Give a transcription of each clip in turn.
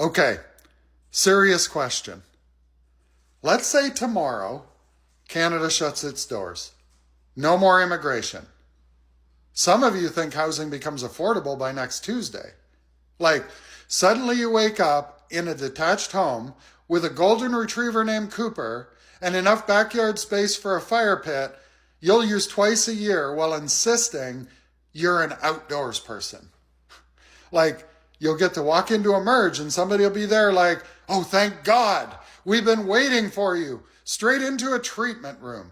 Okay, serious question. Let's say tomorrow Canada shuts its doors. No more immigration. Some of you think housing becomes affordable by next Tuesday. Like, suddenly you wake up in a detached home with a golden retriever named Cooper and enough backyard space for a fire pit you'll use twice a year while insisting you're an outdoors person. Like, you'll get to walk into a merge and somebody will be there like, oh, thank God, we've been waiting for you, straight into a treatment room.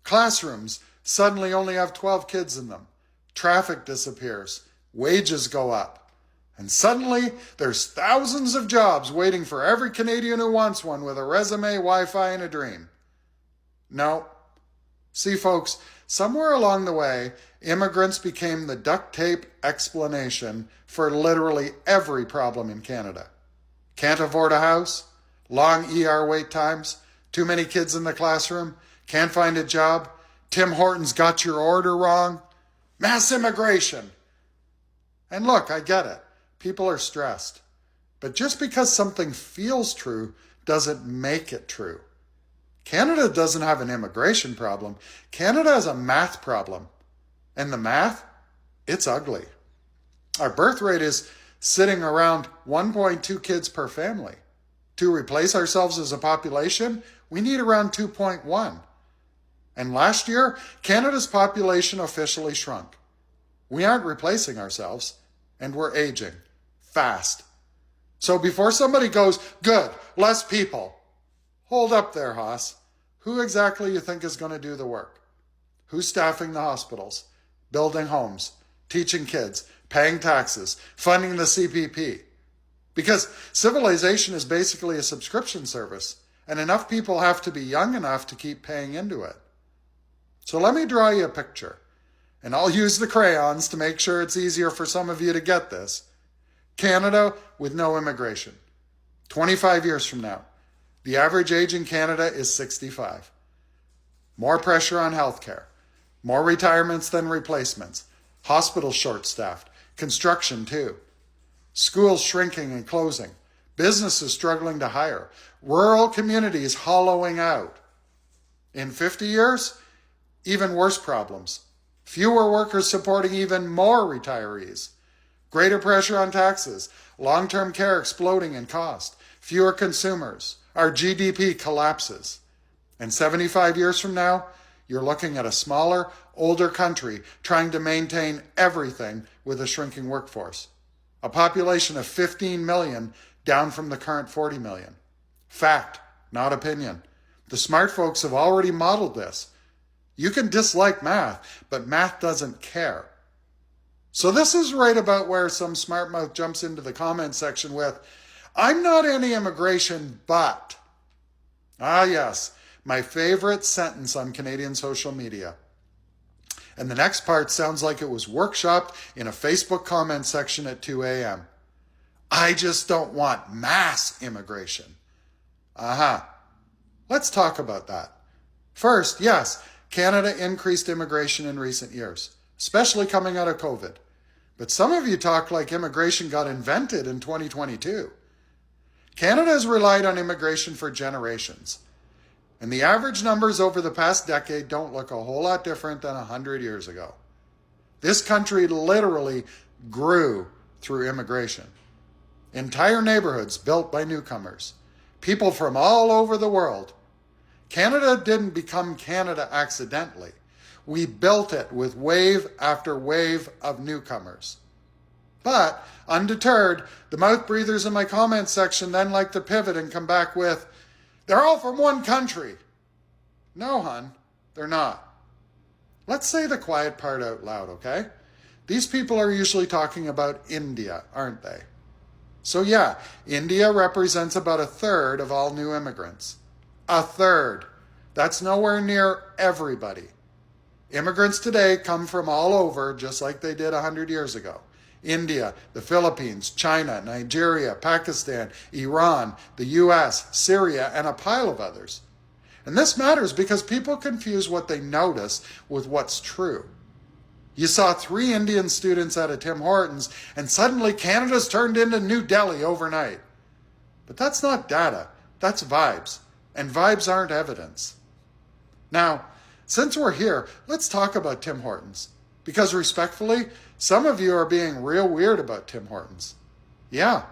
Classrooms suddenly only have 12 kids in them. Traffic disappears. Wages go up. And suddenly, there's thousands of jobs waiting for every Canadian who wants one with a resume, Wi-Fi, and a dream. No. See, folks, somewhere along the way, immigrants became the duct tape explanation for literally every problem in Canada. Can't afford a house, long ER wait times, too many kids in the classroom, can't find a job, Tim Hortons got your order wrong, mass immigration. And look, I get it. People are stressed. But just because something feels true doesn't make it true. Canada doesn't have an immigration problem. Canada has a math problem. And the math, it's ugly. Our birth rate is sitting around 1.2 kids per family. To replace ourselves as a population, we need around 2.1. And last year, Canada's population officially shrunk. We aren't replacing ourselves, and we're aging fast. So before somebody goes, good, less people, hold up there, Haas. Who exactly you think is going to do the work? Who's staffing the hospitals, building homes, teaching kids, paying taxes, funding the CPP? Because civilization is basically a subscription service, and enough people have to be young enough to keep paying into it. So let me draw you a picture, and I'll use the crayons to make sure it's easier for some of you to get this. Canada with no immigration. 25 years from now, the average age in Canada is 65. More pressure on healthcare. More retirements than replacements. Hospitals short-staffed. Construction too. Schools shrinking and closing. Businesses struggling to hire. Rural communities hollowing out. In 50 years, even worse problems. Fewer workers supporting even more retirees. Greater pressure on taxes. Long-term care exploding in cost. Fewer consumers. Our GDP collapses. And 75 years from now, you're looking at a smaller, older country trying to maintain everything with a shrinking workforce. A population of 15 million down from the current 40 million. Fact, not opinion. The smart folks have already modeled this. You can dislike math, but math doesn't care. So this is right about where some smart mouth jumps into the comment section with, I'm not anti-immigration, but... Ah yes, my favorite sentence on Canadian social media. And the next part sounds like it was workshopped in a Facebook comment section at 2 a.m. I just don't want mass immigration. Let's talk about that. First, yes, Canada increased immigration in recent years, especially coming out of COVID. But some of you talk like immigration got invented in 2022. Canada has relied on immigration for generations. And the average numbers over the past decade don't look a whole lot different than 100 years ago. This country literally grew through immigration. Entire neighborhoods built by newcomers. People from all over the world. Canada didn't become Canada accidentally. We built it with wave after wave of newcomers. But, undeterred, the mouth breathers in my comment section then like to pivot and come back with, they're all from one country. No, hun, they're not. Let's say the quiet part out loud, okay? These people are usually talking about India, aren't they? So yeah, India represents about a third of all new immigrants. A third. That's nowhere near everybody. Immigrants today come from all over, just like they did 100 years ago. India, the Philippines, China, Nigeria, Pakistan, Iran, the US, Syria, and a pile of others. And this matters because people confuse what they notice with what's true. You saw 3 Indian students at a Tim Hortons, and suddenly Canada's turned into New Delhi overnight. But that's not data, that's vibes, and vibes aren't evidence. Now, since we're here, let's talk about Tim Hortons. Because respectfully, some of you are being real weird about Tim Hortons. Yeah,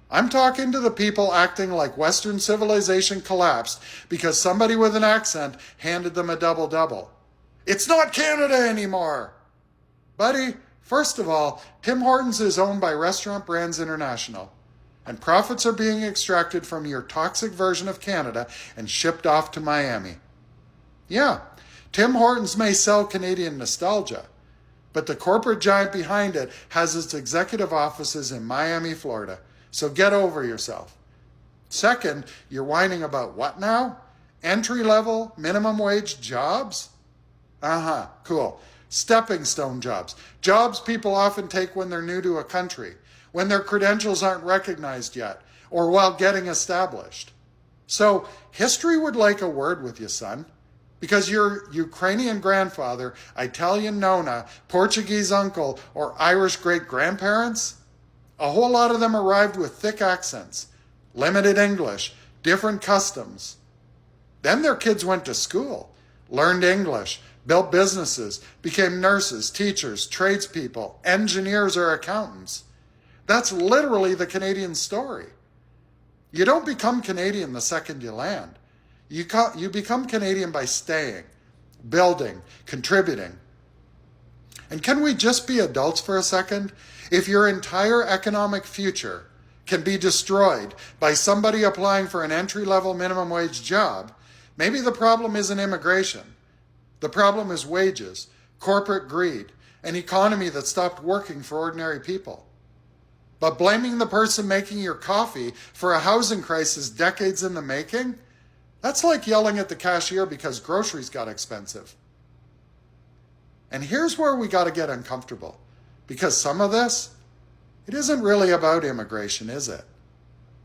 I'm talking to the people acting like Western civilization collapsed because somebody with an accent handed them a double-double. It's not Canada anymore! Buddy, first of all, Tim Hortons is owned by Restaurant Brands International, and profits are being extracted from your toxic version of Canada and shipped off to Miami. Yeah, Tim Hortons may sell Canadian nostalgia, but the corporate giant behind it has its executive offices in Miami, Florida, so get over yourself. Second, you're whining about what now? Entry-level, minimum wage jobs? Cool. Stepping stone jobs. Jobs people often take when they're new to a country, when their credentials aren't recognized yet, or while getting established. So, history would like a word with you, son. Because your Ukrainian grandfather, Italian nonna, Portuguese uncle, or Irish great-grandparents, a whole lot of them arrived with thick accents, limited English, different customs. Then their kids went to school, learned English, built businesses, became nurses, teachers, tradespeople, engineers, or accountants. That's literally the Canadian story. You don't become Canadian the second you land. You become Canadian by staying, building, contributing. And can we just be adults for a second? If your entire economic future can be destroyed by somebody applying for an entry-level minimum wage job, maybe the problem isn't immigration. The problem is wages, corporate greed, an economy that stopped working for ordinary people. But blaming the person making your coffee for a housing crisis decades in the making, that's like yelling at the cashier because groceries got expensive. And here's where we got to get uncomfortable, because some of this, it isn't really about immigration, is it?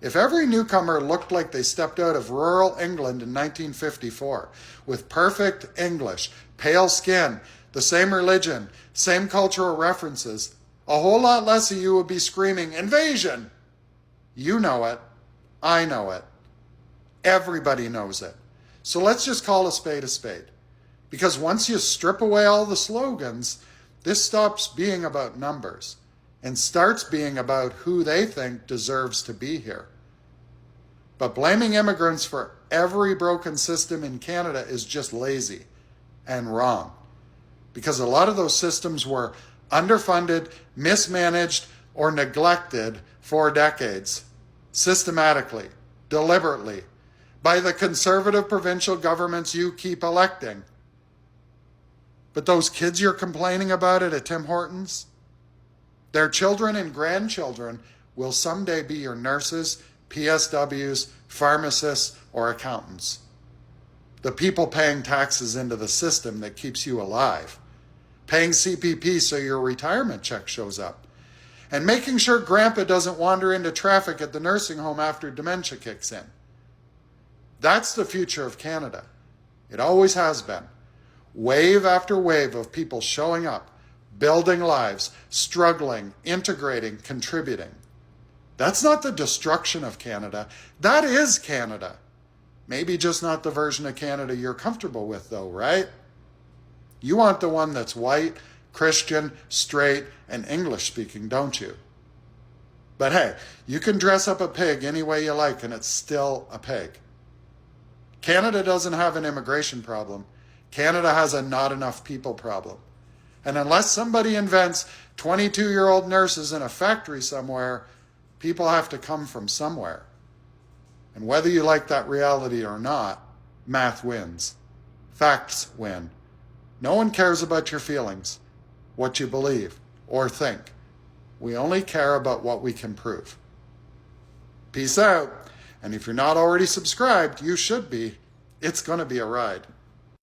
If every newcomer looked like they stepped out of rural England in 1954, with perfect English, pale skin, the same religion, same cultural references, a whole lot less of you would be screaming, "Invasion!" You know it. I know it. Everybody knows it. So let's just call a spade a spade. Because once you strip away all the slogans, this stops being about numbers and starts being about who they think deserves to be here. But blaming immigrants for every broken system in Canada is just lazy and wrong. Because a lot of those systems were underfunded, mismanaged, or neglected for decades, systematically, deliberately, by the conservative provincial governments you keep electing. But those kids you're complaining about at Tim Hortons, their children and grandchildren will someday be your nurses, PSWs, pharmacists, or accountants. The people paying taxes into the system that keeps you alive, paying CPP so your retirement check shows up, and making sure grandpa doesn't wander into traffic at the nursing home after dementia kicks in. That's the future of Canada. It always has been. Wave after wave of people showing up, building lives, struggling, integrating, contributing. That's not the destruction of Canada. That is Canada. Maybe just not the version of Canada you're comfortable with, though, right? You want the one that's white, Christian, straight, and English-speaking, don't you? But hey, you can dress up a pig any way you like, and it's still a pig. Canada doesn't have an immigration problem. Canada has a not enough people problem. And unless somebody invents 22-year-old nurses in a factory somewhere, people have to come from somewhere. And whether you like that reality or not, math wins. Facts win. No one cares about your feelings, what you believe or think. We only care about what we can prove. Peace out. And if you're not already subscribed, you should be. It's going to be a ride.